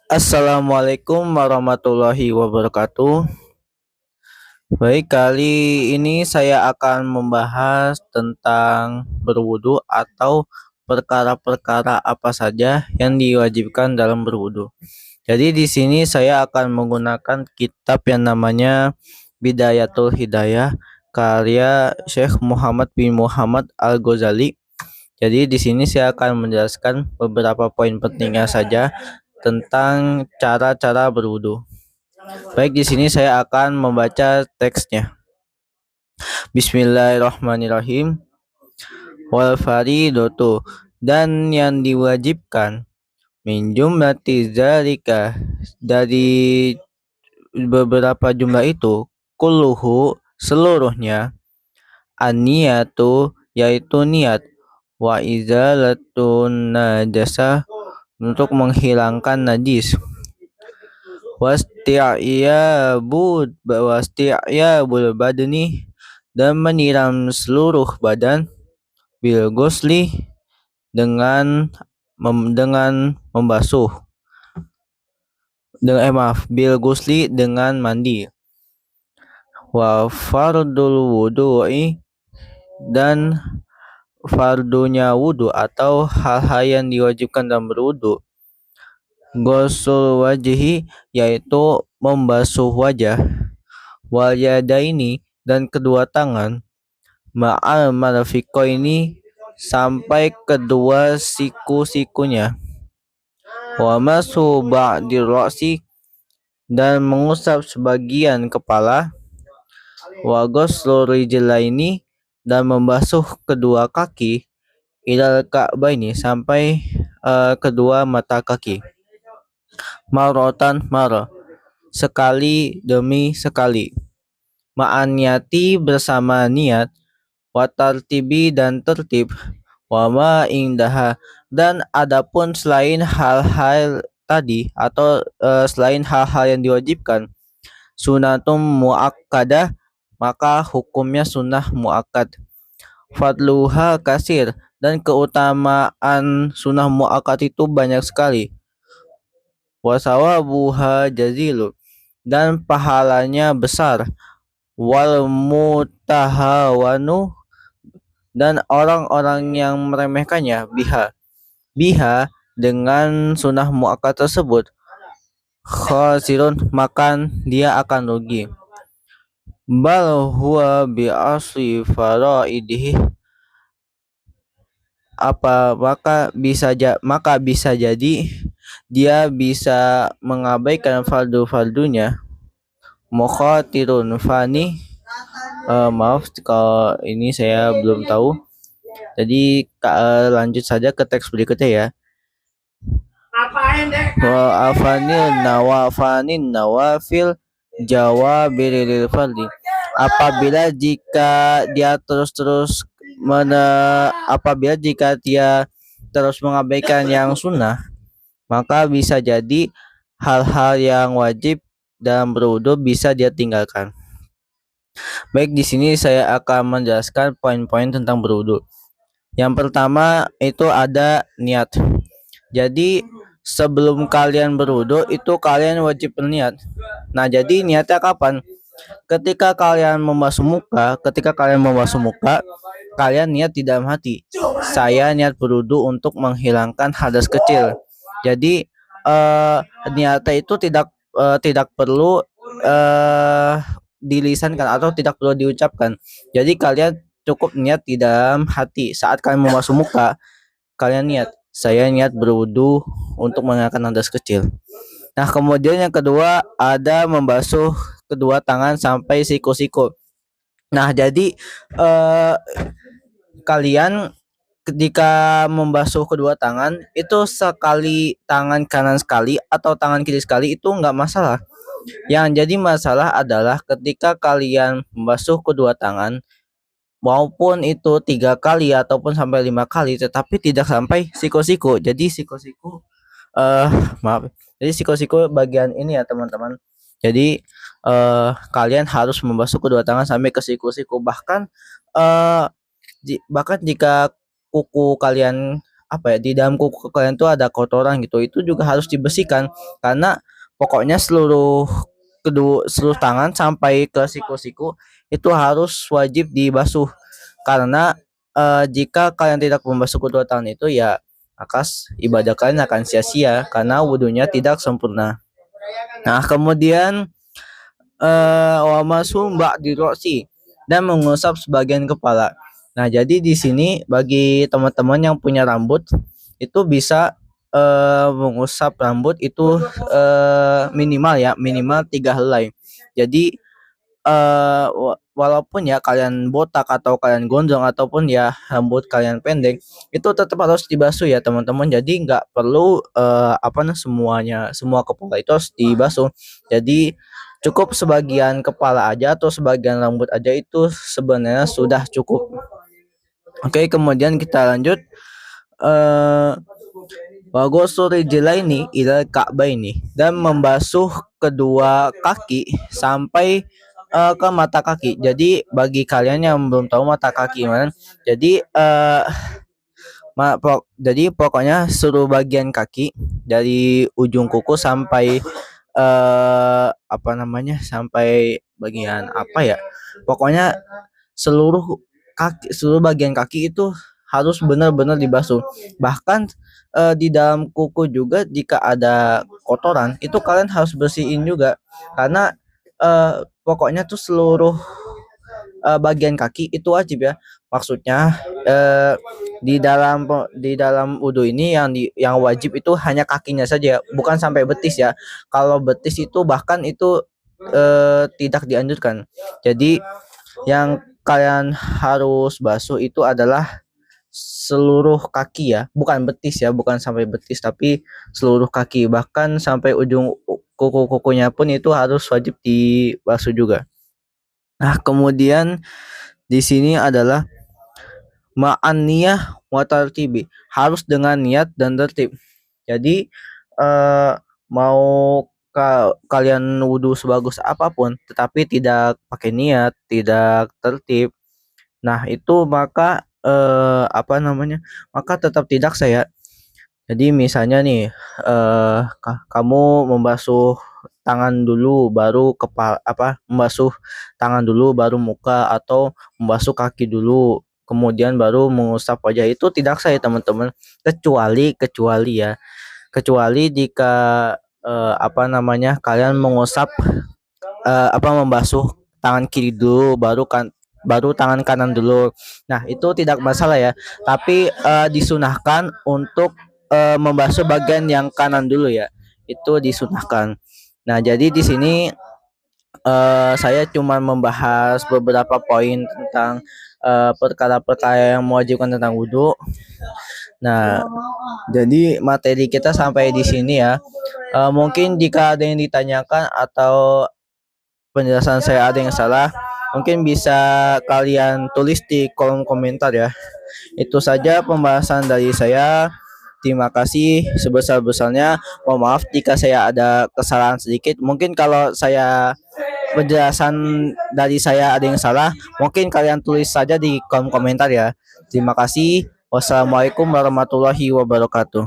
Assalamualaikum warahmatullahi wabarakatuh. Baik, kali ini saya akan membahas tentang berwudu atau perkara-perkara apa saja yang diwajibkan dalam berwudu. Jadi di sini saya akan menggunakan kitab yang namanya Bidayatul Hidayah karya Syekh Muhammad bin Muhammad Al-Ghazali. Jadi di sini saya akan menjelaskan beberapa poin pentingnya saja tentang cara-cara berwudu. Baik, di sini saya akan membaca teksnya. Bismillahirrahmanirrahim. Wal faridotu, dan yang diwajibkan, min jumlati zalika, dari beberapa jumlah itu, kulluhu, seluruhnya, aniyatu, yaitu niat, wa izalatun najasah, untuk menghilangkan najis, wasti'yabul badani, dan menyiram seluruh badan, bil gusli, dengan membasuh, bil gusli, dengan mandi, wa fardul wudu'i, dan fardunya wudu atau hal-hal yang diwajibkan dalam berwudu, ghusl wajhi, yaitu membasuh wajah, wal yadaini, dan kedua tangan, ma'al marfiqaini, sampai kedua siku-sikunya, wa masu ba'dir ra'si, dan mengusap sebagian kepala, wa ghuslu rijlaini, dan membasuh kedua kaki, ilal ka'baini, sampai kedua mata kaki, marotan maro, sekali demi sekali, ma'aniyati, bersama niat, watartibi, dan tertib, wama indaha, dan adapun selain hal-hal tadi atau selain hal-hal yang diwajibkan, sunatum muakkadah, maka hukumnya sunnah muakkad, fadluha kasir, dan keutamaan sunnah muakkad itu banyak sekali, wasawabuha jazilu, dan pahalanya besar, wal mutahawanu, dan orang-orang yang meremehkannya, biha dengan sunnah muakkad tersebut, khasirun, maka dia akan rugi, bal huwa bi asli faraidihi, maka bisa jadi dia bisa mengabaikan fardu-fardunya, mukhatirun fani, maaf kalau ini saya belum tahu. Jadi lanjut saja ke teks berikutnya ya. Wa afanin nawafil jawabiril fardi, apabila jika dia mengabaikan yang sunnah, maka bisa jadi hal-hal yang wajib dalam berwudu bisa dia tinggalkan. Baik, di sini saya akan menjelaskan poin-poin tentang berwudu. Yang pertama itu ada niat. Jadi sebelum kalian berwudu itu kalian wajib berniat. Nah, jadi niatnya kapan? Ketika kalian membasuh muka, kalian niat di dalam hati, saya niat berwudu untuk menghilangkan hadas kecil. Jadi niatnya itu tidak perlu dilisankan atau tidak perlu diucapkan. Jadi kalian cukup niat di dalam hati. Saat kalian membasuh muka, kalian niat, saya niat berwudu untuk menghilangkan hadas kecil. Nah, kemudian yang kedua ada membasuh kedua tangan sampai siku-siku. Nah, jadi kalian ketika membasuh kedua tangan itu sekali tangan kanan sekali atau tangan kiri sekali itu enggak masalah. Yang jadi masalah adalah ketika kalian membasuh kedua tangan, maupun itu 3 kali ataupun sampai 5 kali, tetapi tidak sampai siku-siku. Jadi siku-siku maaf. Jadi siku-siku bagian ini ya teman-teman. Jadi kalian harus membasuh kedua tangan sampai ke siku-siku. Bahkan jika kuku kalian apa ya, di dalam kuku kalian tuh ada kotoran gitu, itu juga harus dibersihkan. Karena pokoknya seluruh tangan sampai ke siku-siku itu harus wajib dibasuh. Karena jika kalian tidak membasuh kedua tangan itu ya, maka ibadah kalian akan sia-sia karena wudhunya tidak sempurna. Nah, kemudian wa mashu ba'di ro'si, dan mengusap sebagian kepala. Nah, jadi di sini bagi teman-teman yang punya rambut itu bisa mengusap rambut itu minimal 3 helai. Jadi walaupun ya kalian botak atau kalian gondrong ataupun ya rambut kalian pendek, itu tetap harus dibasuh ya teman-teman. Jadi nggak perlu semua kepala itu harus dibasuh. Jadi cukup sebagian kepala aja atau sebagian rambut aja itu sebenarnya sudah cukup. Oke, kemudian kita lanjut. Waghuslu rijlaini ilal ka'baini, dan membasuh kedua kaki sampai ke mata kaki. Jadi bagi kalian yang belum tahu mata kaki mana, jadi jadi pokoknya seluruh bagian kaki dari ujung kuku sampai sampai bagian apa ya, pokoknya seluruh bagian kaki itu harus benar-benar dibasuh. Bahkan di dalam kuku juga jika ada kotoran itu kalian harus bersihin juga. Karena pokoknya tuh seluruh bagian kaki itu wajib ya. Maksudnya di dalam wudhu ini yang wajib itu hanya kakinya saja, bukan sampai betis ya. Kalau betis itu bahkan itu tidak dianjurkan. Jadi yang kalian harus basuh itu adalah seluruh kaki ya, bukan betis ya, bukan sampai betis tapi seluruh kaki, bahkan sampai ujung kuku-kukunya pun itu harus wajib dibasuh juga. Nah, kemudian di sini adalah ma'an niyah wa tartibi, harus dengan niat dan tertib. Jadi mau kalian wudhu sebagus apapun tetapi tidak pakai niat, tidak tertib, nah itu maka maka tetap tidak sah ya. Jadi misalnya nih kamu membasuh tangan dulu baru membasuh tangan dulu baru muka, atau membasuh kaki dulu kemudian baru mengusap wajah, itu tidak sah ya teman-teman. Kecuali jika kalian mengusap membasuh tangan kiri dulu baru tangan kanan dulu. Nah, itu tidak masalah ya. Tapi disunahkan untuk membasuh bagian yang kanan dulu ya. Itu disunahkan. Nah, jadi di sini saya cuma membahas beberapa poin tentang perkara-perkara yang mewajibkan tentang wudhu. Nah, jadi materi kita sampai di sini ya. Mungkin jika ada yang ditanyakan atau penjelasan saya ada yang salah, mungkin bisa kalian tulis di kolom komentar ya. Itu saja pembahasan dari saya. Terima kasih sebesar-besarnya. Mohon maaf jika saya ada kesalahan sedikit. Mungkin kalau penjelasan dari saya ada yang salah, mungkin kalian tulis saja di kolom komentar ya. Terima kasih. Wassalamualaikum warahmatullahi wabarakatuh.